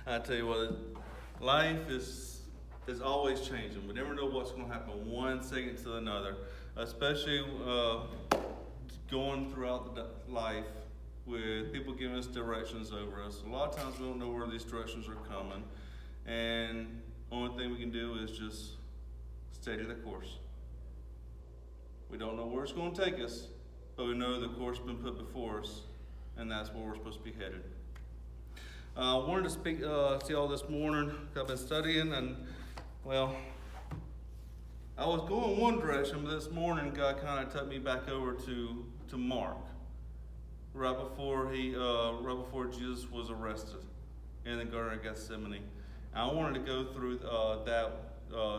I tell you what, life is always changing. We never know what's going to happen one second to another, especially going throughout the life with people giving us directions over us. A lot of times we don't know where these directions are coming, and only thing we can do is just steady the course. We don't know where it's going to take us, but we know the course has been put before us, and that's where we're supposed to be headed. I wanted to speak to y'all this morning. I've been studying, and well, I was going one direction, but this morning God kind of took me back over to Mark, right before Jesus was arrested in the Garden of Gethsemane. I wanted to go through that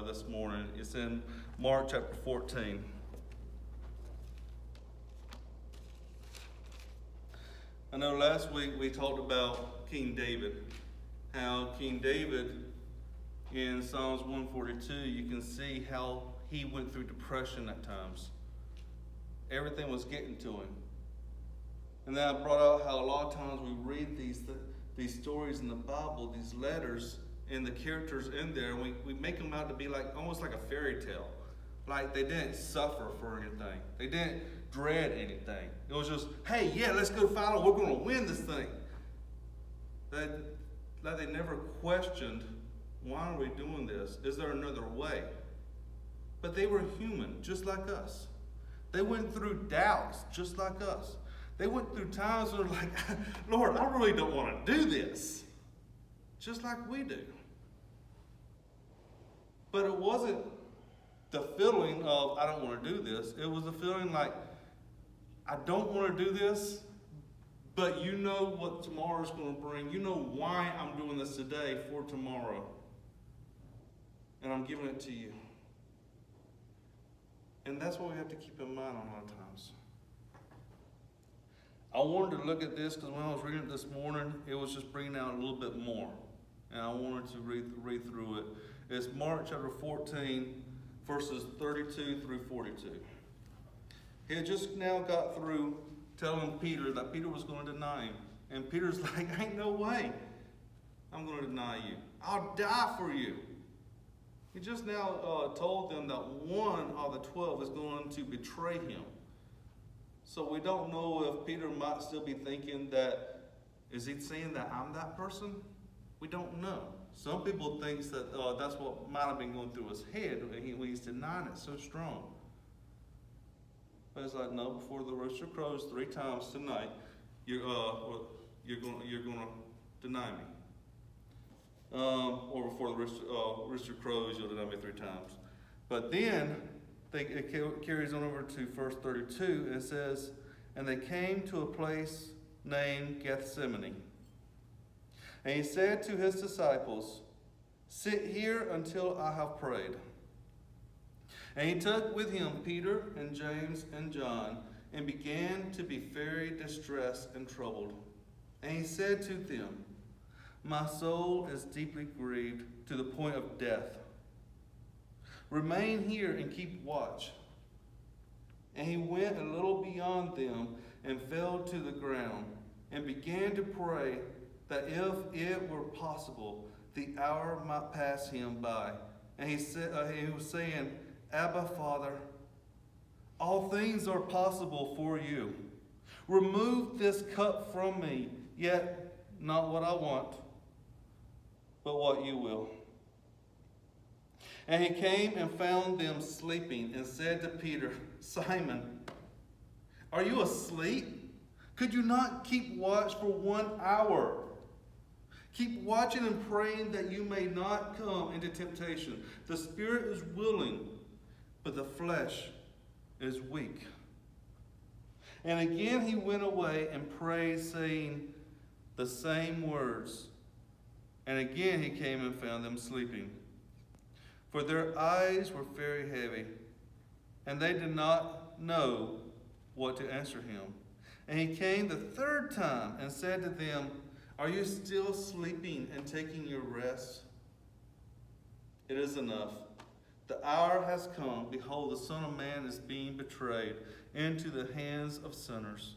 this morning. It's in Mark chapter 14. I know last week we talked about King David, how King David in Psalms 142, you can see how he went through depression at times. Everything was getting to him. And then I brought out how a lot of times we read these stories in the Bible, these letters, and the characters in there, and we make them out to be like almost like a fairy tale. Like they didn't suffer for anything. They didn't dread anything. It was just, hey, yeah, let's go fight. We're going to win this thing. That they never questioned, why are we doing this? Is there another way? But they were human, just like us. They went through doubts, just like us. They went through times where they're like, Lord, I really don't want to do this. Just like we do. But it wasn't the feeling of, I don't want to do this. It was the feeling like, I don't want to do this, but you know what tomorrow's going to bring. You know why I'm doing this today for tomorrow. And I'm giving it to you. And that's what we have to keep in mind a lot of times. I wanted to look at this because when I was reading it this morning, it was just bringing out a little bit more. And I wanted to read through it. It's Mark chapter 14, verses 32 through 42. He had just now got through telling Peter that Peter was going to deny him. And Peter's like, ain't no way I'm going to deny you. I'll die for you. He just now told them that one of the 12 is going to betray him. So we don't know if Peter might still be thinking that, is he saying that I'm that person? We don't know. Some people think that that's what might have been going through his head when he's denying it so strong. But it's like, no, before the rooster crows 3 times tonight, you're going to deny me. Or before the rooster crows, you'll deny me 3 times. But then it carries on over to verse 32, and it says, and they came to a place named Gethsemane. And he said to his disciples, sit here until I have prayed. And he took with him Peter and James and John, and began to be very distressed and troubled. And he said to them, my soul is deeply grieved to the point of death. Remain here and keep watch. And he went a little beyond them and fell to the ground and began to pray that if it were possible, the hour might pass him by. And he was saying, Abba, Father, all things are possible for you. Remove this cup from me, yet not what I want, but what you will. And he came and found them sleeping and said to Peter, Simon, are you asleep? Could you not keep watch for 1 hour? Keep watching and praying that you may not come into temptation. The spirit is willing, but the flesh is weak. And again he went away and prayed, saying the same words. And again he came and found them sleeping. For their eyes were very heavy, and they did not know what to answer him. And he came the 3rd time and said to them, are you still sleeping and taking your rest? It is enough. The hour has come. Behold, the Son of Man is being betrayed into the hands of sinners.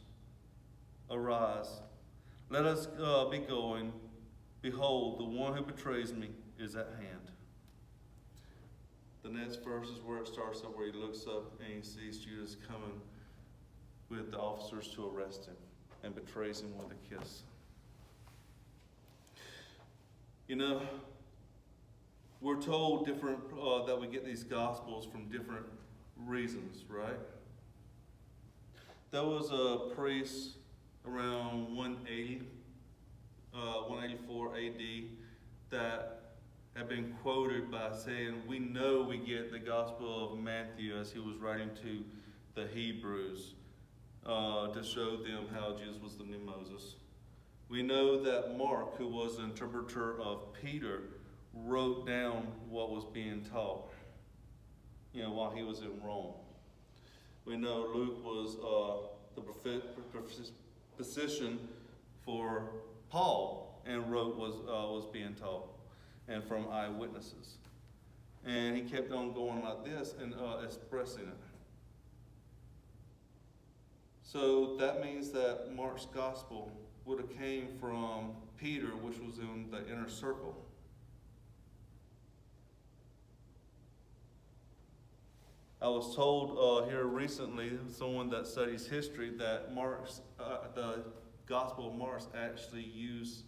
Arise, let us be going. Behold, the one who betrays me is at hand. The next verse is where it starts up, where he looks up and he sees Judas coming with the officers to arrest him and betrays him with a kiss. You know, we're told different that we get these gospels from different reasons, right? There was a priest around 184 AD that had been quoted by saying, we know we get the Gospel of Matthew as he was writing to the Hebrews to show them how Jesus was the new Moses. We know that Mark, who was an interpreter of Peter, wrote down what was being taught, while he was in Rome. We know Luke was the physician for Paul and wrote what was being taught, and from eyewitnesses. And he kept on going like this and expressing it. So that means that Mark's gospel would have came from Peter, which was in the inner circle. I was told here recently, someone that studies history, that the Gospel of Mark's actually used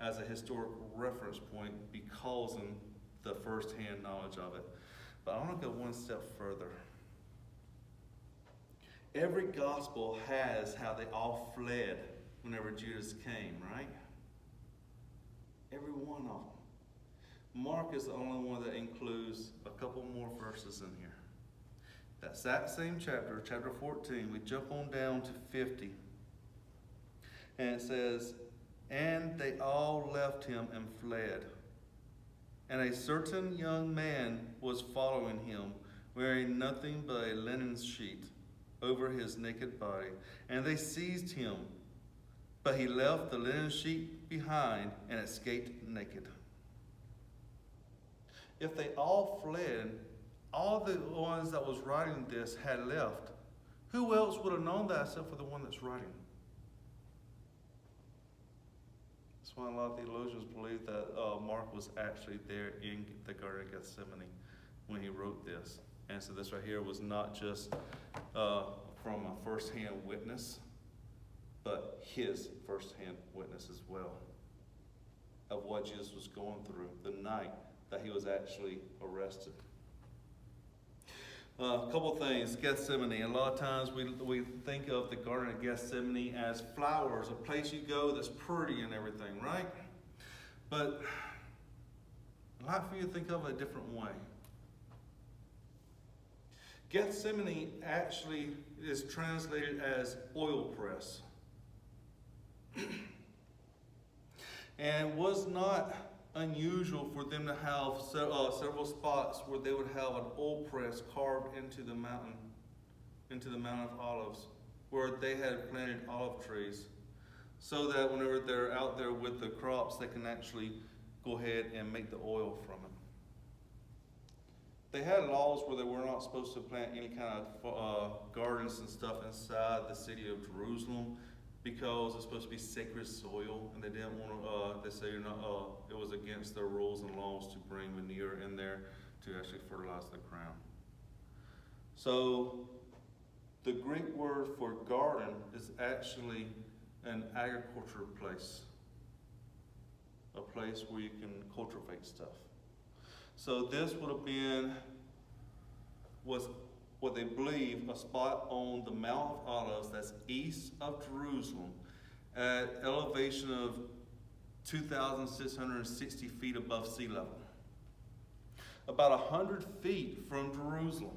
as a historical reference point because of the first-hand knowledge of it. But I want to go one step further. Every gospel has how they all fled whenever Judas came, right? Every one of them. Mark is the only one that includes a couple more verses in here. That's that same chapter, chapter 14. We jump on down to 50. And it says, and they all left him and fled. And a certain young man was following him, wearing nothing but a linen sheet over his naked body. And they seized him, but he left the linen sheet behind and escaped naked. If they all fled, all the ones that was writing this had left, who else would have known that except for the one that's writing? That's why a lot of theologians believe that Mark was actually there in the Garden of Gethsemane when he wrote this. And so this right here was not just from a first-hand witness, but his first-hand witness as well of what Jesus was going through the night that he was actually arrested. A couple things. Gethsemane. A lot of times we think of the Garden of Gethsemane as flowers, a place you go that's pretty and everything, right? But I'd like for you to think of it a different way. Gethsemane actually is translated as oil press. And was not unusual for them to have several spots where they would have an oil press carved into the Mount of Olives, where they had planted olive trees, so that whenever they're out there with the crops, they can actually go ahead and make the oil from it. They had laws where they were not supposed to plant any kind of gardens and stuff inside the city of Jerusalem, because it's supposed to be sacred soil, and they didn't want to, they say it was against their rules and laws to bring manure in there to actually fertilize the ground. So the Greek word for garden is actually an agriculture place, a place where you can cultivate stuff. So this would have been, was what they believe, a spot on the Mount of Olives that's east of Jerusalem at elevation of 2,660 feet above sea level. About 100 feet from Jerusalem.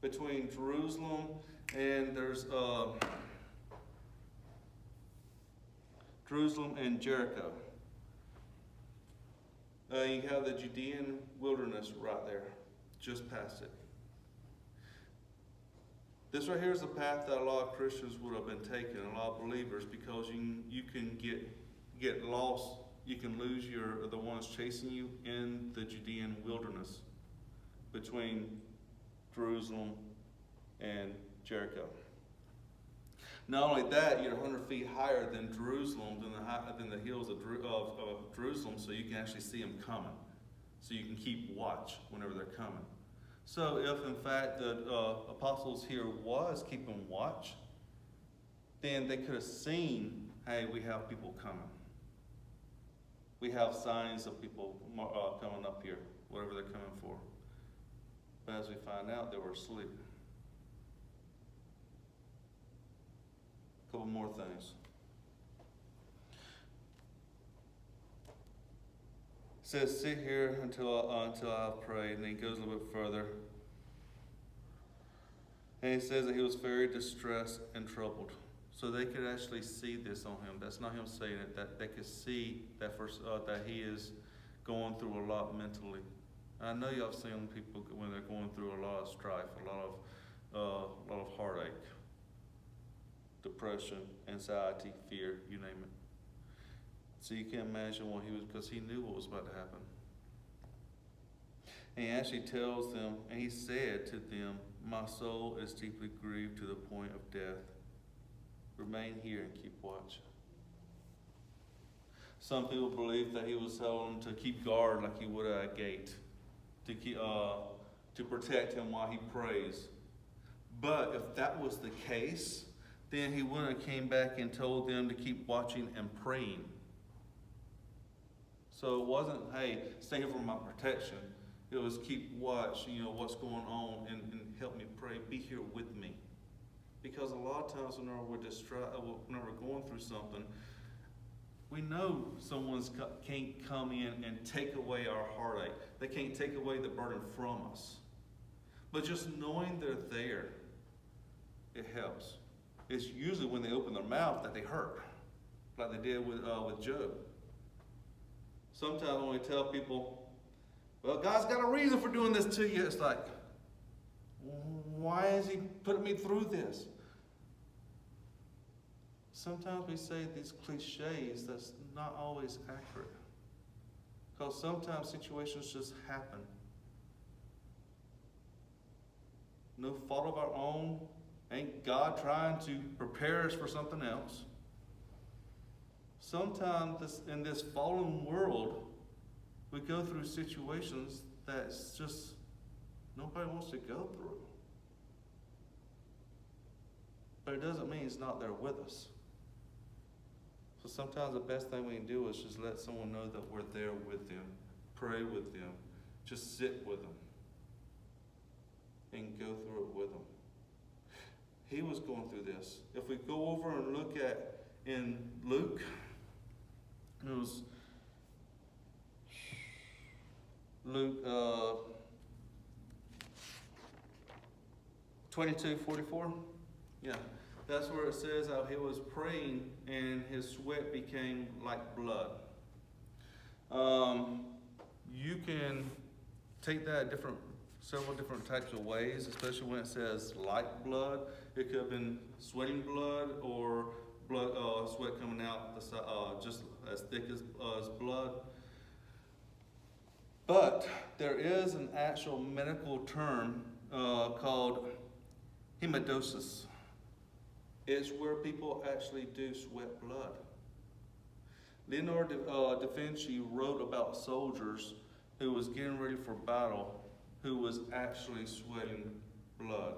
Between Jerusalem and there's Jerusalem and Jericho. You have the Judean wilderness right there, just past it. This right here is a path that a lot of Christians would have been taking, a lot of believers, because you can get lost. You can lose the ones chasing you in the Judean wilderness between Jerusalem and Jericho. Not only that, you're 100 feet higher than Jerusalem, than the hills of Jerusalem, so you can actually see them coming. So you can keep watch whenever they're coming. So if in fact the apostles here was keeping watch, then they could have seen, hey, we have people coming. We have signs of people coming up here, whatever they're coming for. But as we find out, they were asleep. A couple more things. It says, sit here until I've prayed. And he goes a little bit further. And he says that he was very distressed and troubled. So they could actually see this on him. That's not him saying it. That they could see that that he is going through a lot mentally. I know y'all have seen people when they're going through a lot of strife, a lot of heartache, depression, anxiety, fear, you name it. So you can imagine what he was, because he knew what was about to happen. And he actually tells them, and he said to them, my soul is deeply grieved to the point of death. Remain here and keep watch. Some people believe that he was telling them to keep guard like he would at a gate, to protect him while he prays. But if that was the case, then he wouldn't have came back and told them to keep watching and praying. So it wasn't, hey, stay here for my protection. It was keep watch, what's going on, and help me pray. Be here with me. Because a lot of times whenever we're going through something, we know someone can't come in and take away our heartache. They can't take away the burden from us. But just knowing they're there, it helps. It's usually when they open their mouth that they hurt, like they did with Job. Sometimes when we tell people, well, God's got a reason for doing this to you, it's like, why is he putting me through this? Sometimes we say these cliches that's not always accurate. Because sometimes situations just happen. No fault of our own. Ain't God trying to prepare us for something else? Sometimes in this fallen world, we go through situations that's just nobody wants to go through. But it doesn't mean he's not there with us. So sometimes the best thing we can do is just let someone know that we're there with them, pray with them, just sit with them, and go through it with them. He was going through this. If we go over and look at in Luke, it was Luke 22:44. Yeah. That's where it says how he was praying and his sweat became like blood. You can take that several different types of ways, especially when it says like blood. It could have been sweating blood or blood, sweat coming out just as thick as blood. But there is an actual medical term called hematosis. It's where people actually do sweat blood. Leonardo da Vinci wrote about soldiers who was getting ready for battle who was actually sweating blood.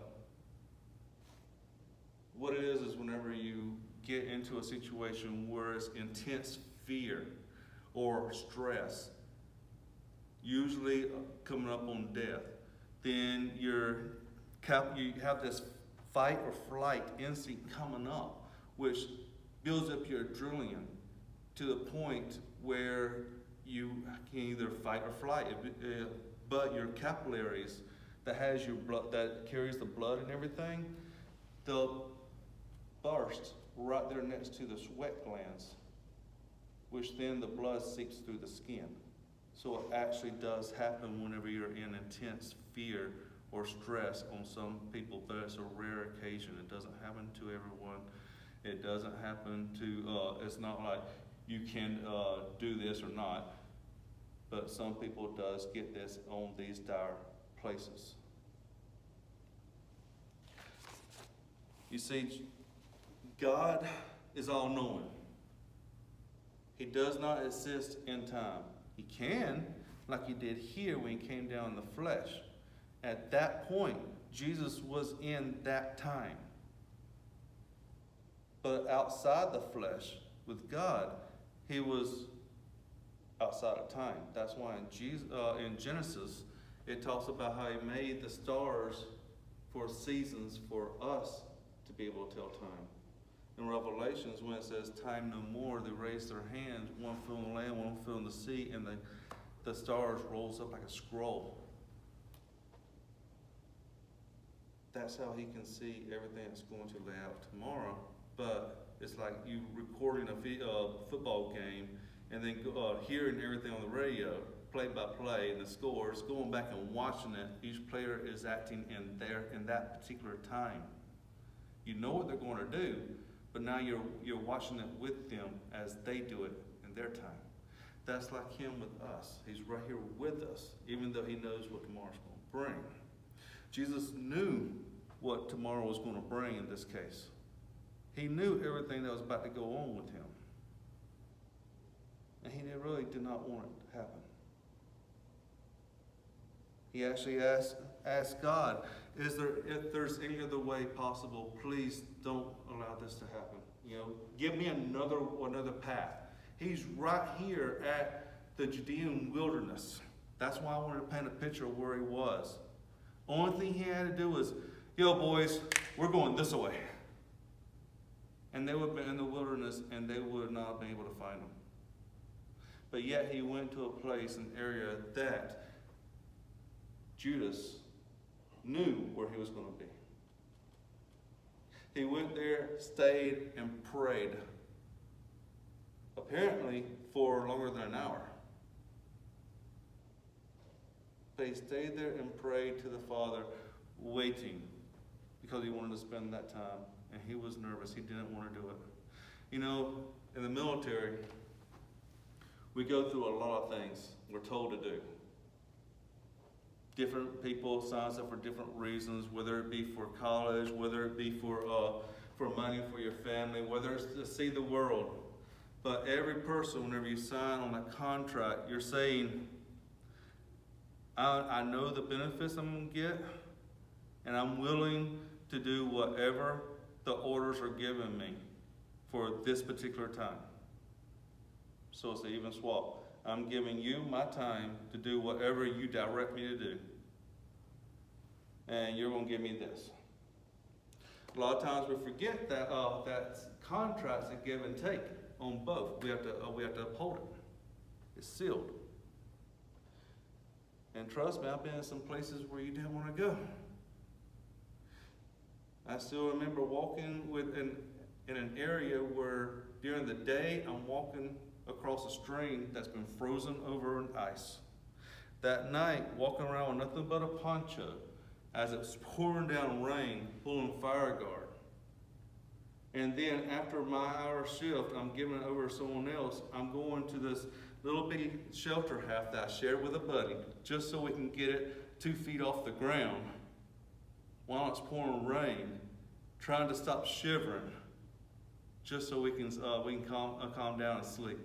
What it is whenever you get into a situation where it's intense fear or stress, usually coming up on death, then you have this fight or flight instinct coming up, which builds up your adrenaline to the point where you can either fight or flight. But your capillaries that has your blood, that carries the blood and everything, they'll burst right there next to the sweat glands, which then the blood seeps through the skin. So it actually does happen whenever you're in intense fear or stress on some people, but it's a rare occasion. It doesn't happen to everyone. It doesn't happen to, it's not like you can do this or not, but some people does get this on these dire places. You see, God is all-knowing. He does not exist in time. He can, like he did here when he came down in the flesh. At that point, Jesus was in that time. But outside the flesh, with God, he was outside of time. That's why in Genesis, it talks about how he made the stars for seasons for us to be able to tell time. In Revelations, when it says time no more, they raise their hands, one foot on the land, one foot on the sea, and the stars rolls up like a scroll. That's how he can see everything that's going to lay out tomorrow. But it's like you recording a football game and then hearing everything on the radio, play by play, and the scores, going back and watching it. Each player is acting in that particular time. You know what they're going to do, but now you're watching it with them as they do it in their time. That's like him with us. He's right here with us, even though he knows what tomorrow's going to bring. Jesus knew what tomorrow was going to bring in this case. He knew everything that was about to go on with him. And he really did not want it to happen. He actually asked God, if there's any other way possible, please don't allow this to happen. Give me another path. He's right here at the Judean wilderness. That's why I wanted to paint a picture of where he was. Only thing he had to do was, boys, we're going this way. And they would have been in the wilderness and they would not have been able to find him. But yet he went to a place, an area that Judas knew where he was going to be. He went there, stayed, and prayed. Apparently for longer than an hour. But he stayed there and prayed to the Father, waiting, because he wanted to spend that time. And he was nervous. He didn't want to do it. In the military, we go through a lot of things we're told to do. Different people sign up for different reasons, whether it be for college, whether it be for money for your family, whether it's to see the world. But every person, whenever you sign on that contract, you're saying, I know the benefits I'm going to get, and I'm willing to do whatever the orders are giving me for this particular time. So it's an even swap. I'm giving you my time to do whatever you direct me to do. And you're going to give me this. A lot of times we forget that that contract's a give and take on both. We have to uphold it. It's sealed. And trust me, I've been in some places where you didn't want to go. I still remember walking in an area where during the day I'm walking across a stream that's been frozen over in ice. That night, walking around with nothing but a poncho as it's pouring down rain, pulling fire guard. And then after my hour shift, I'm giving it over to someone else. I'm going to this little bitty shelter house that I shared with a buddy, just so we can get it 2 feet off the ground while it's pouring rain, trying to stop shivering, just so we can calm down and sleep.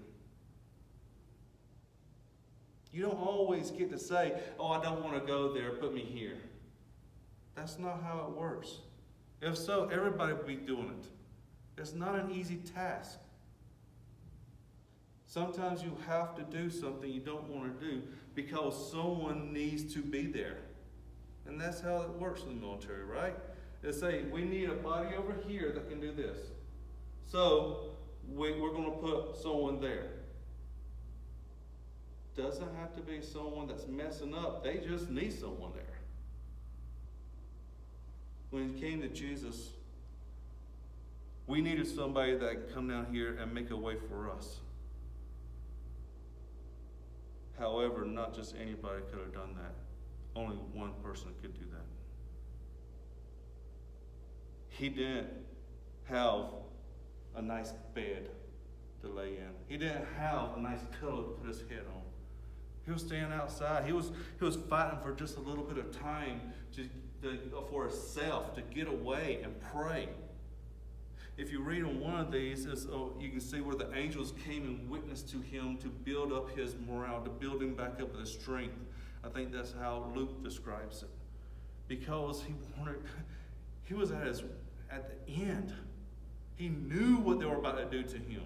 You don't always get to say, I don't want to go there, put me here. That's not how it works. If so, everybody would be doing it. It's not an easy task. Sometimes you have to do something you don't want to do because someone needs to be there. And that's how it works in the military, right? They say, we need a body over here that can do this. So we're going to put someone there. Doesn't have to be someone that's messing up. They just need someone there. When it came to Jesus, we needed somebody that could come down here and make a way for us. However, not just anybody could have done that. Only one person could do that. He didn't have a nice bed to lay in. He didn't have a nice pillow to put his head on. He was staying outside. He was fighting for just a little bit of time for himself to get away and pray. if you read on one of these, you can see where the angels came and witnessed to him to build up his morale, to build him back up with his strength. I think that's how Luke describes it. Because he was at the end. He knew what they were about to do to him.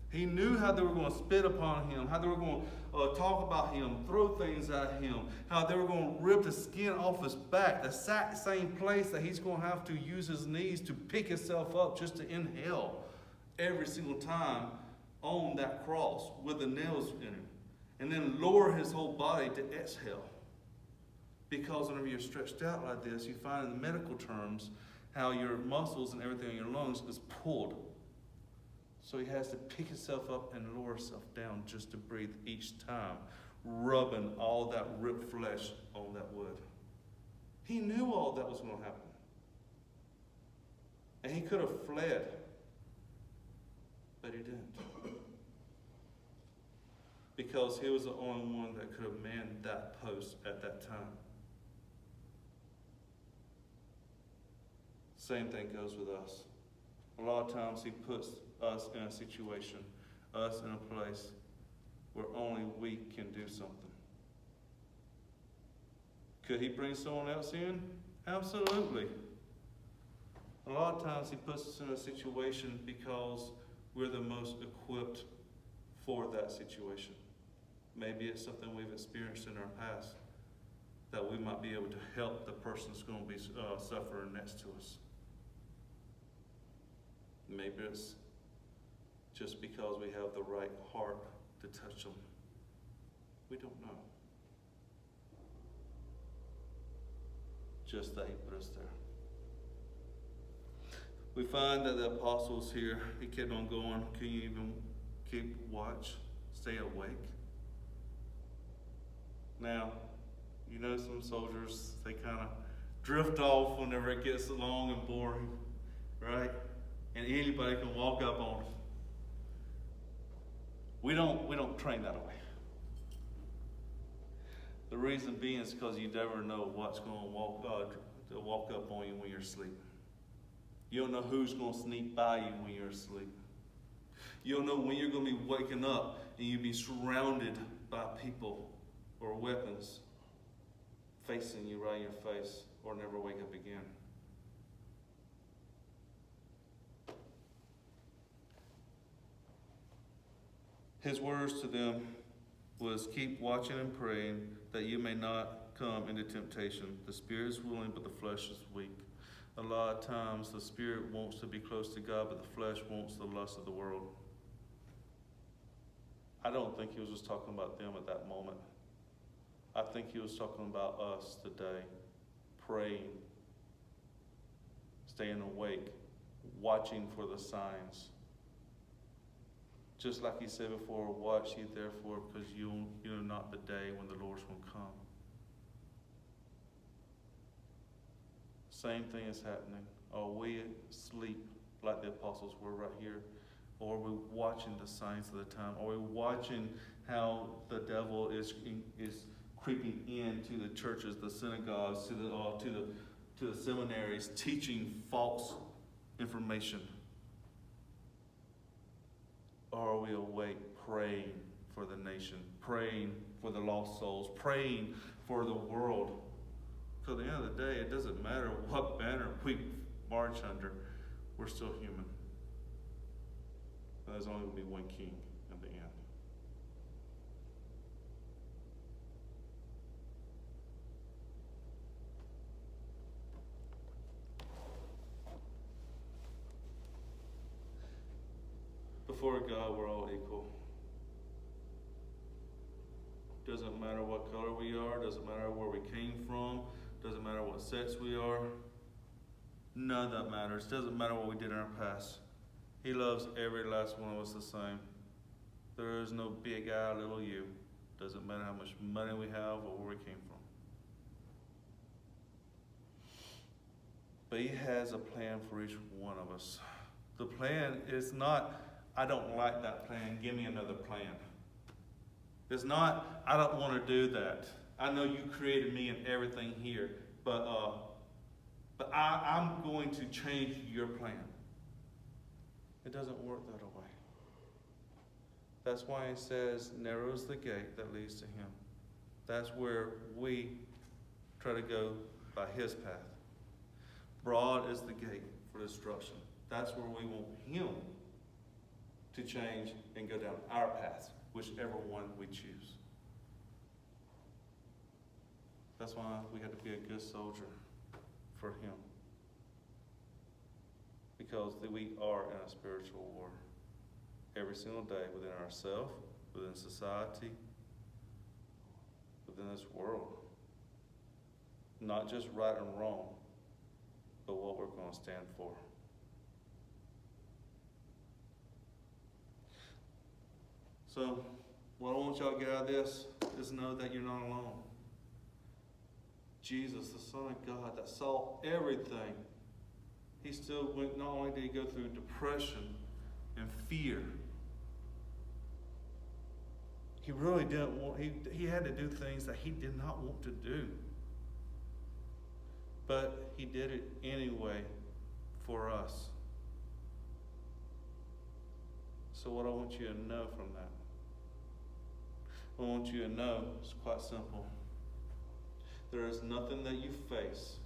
He knew how they were going to spit upon him, how they were going to talk about him, throw things at him, how they were going to rip the skin off his back, the same place that he's going to have to use his knees to pick himself up just to inhale every single time on that cross with the nails in it. And then lower his whole body to exhale. Because whenever you're stretched out like this, you find in the medical terms how your muscles and everything in your lungs is pulled. So he has to pick himself up and lower himself down just to breathe each time, rubbing all that ripped flesh on that wood. He knew all that was going to happen. And he could have fled, but he didn't. Because he was the only one that could have manned that post at that time. Same thing goes with us. A lot of times he puts us in a situation, us in a place where only we can do something. Could he bring someone else in? Absolutely. A lot of times he puts us in a situation because we're the most equipped for that situation. Maybe it's something we've experienced in our past that we might be able to help the person who's going to be suffering next to us. Maybe it's just because we have the right heart to touch them. We don't know. Just that he put us there. We find that the apostles here, he kept on going. Can you even keep watch, stay awake? Now, you know some soldiers, they kind of drift off whenever it gets long and boring, right? And anybody can walk up on them. We don't train that way. The reason being is because you never know what's going to walk up on you when you're asleep. You don't know who's going to sneak by you when you're asleep. You don't know when you're going to be waking up and you'll be surrounded by people or weapons facing you right in your face, or never wake up again. His words to them was, keep watching and praying that you may not come into temptation. The spirit is willing, but the flesh is weak. A lot of times the spirit wants to be close to God, but the flesh wants the lust of the world. I don't think he was just talking about them at that moment. I think he was talking about us today, praying, staying awake, watching for the signs. Just like he said before, watch ye therefore, because you know not the day when the Lord's going to come. Same thing is happening. Are we asleep like the apostles were right here? Or are we watching the signs of the time? Are we watching how the devil is creeping into the churches, the synagogues, to the seminaries, teaching false information? Or are we awake, praying for the nation, praying for the lost souls, praying for the world? Because at the end of the day, it doesn't matter what banner we march under, we're still human. There's only going to be one king at the end. Before God, we're all equal. Doesn't matter what color we are, doesn't matter where we came from, doesn't matter what sex we are. None of that matters. Doesn't matter what we did in our past. He loves every last one of us the same. There is no big I, little you. Doesn't matter how much money we have or where we came from. But he has a plan for each one of us. The plan is not, I don't like that plan, give me another plan. It's not, I don't want to do that. I know you created me and everything here, but I'm going to change your plan. It doesn't work that way. That's why he says, narrow is the gate that leads to him. That's where we try to go by his path. Broad is the gate for destruction. That's where we want him to change and go down our path, whichever one we choose. That's why we have to be a good soldier for him. Because we are in a spiritual war every single day within ourselves, within society, within this world. Not just right and wrong, but what we're going to stand for. So, what I want y'all to get out of this is know that you're not alone. Jesus, the Son of God, that saw everything, he still went, not only did he go through depression and fear, he really didn't want, he had to do things that he did not want to do. But he did it anyway for us. So what I want you to know from that, I want you to know it's quite simple. There is nothing that you face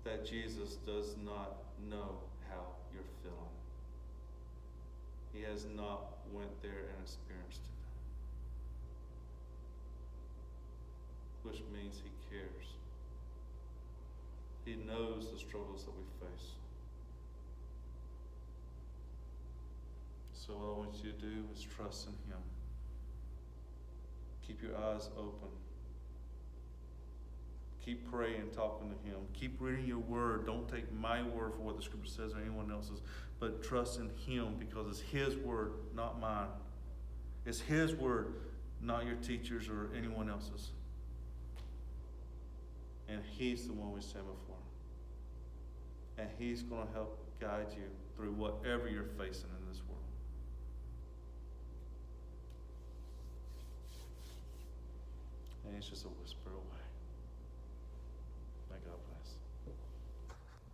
that Jesus does not know how you're feeling. He has not went there and experienced it. Which means he cares. He knows the struggles that we face. So what I want you to do is trust in him. Keep your eyes open. Keep praying, talking to him. Keep reading your word. Don't take my word for what the scripture says or anyone else's, but trust in him because it's his word, not mine. It's his word, not your teachers or anyone else's. And he's the one we stand before. And he's going to help guide you through whatever you're facing in this world. And it's just a whisper away. May God bless.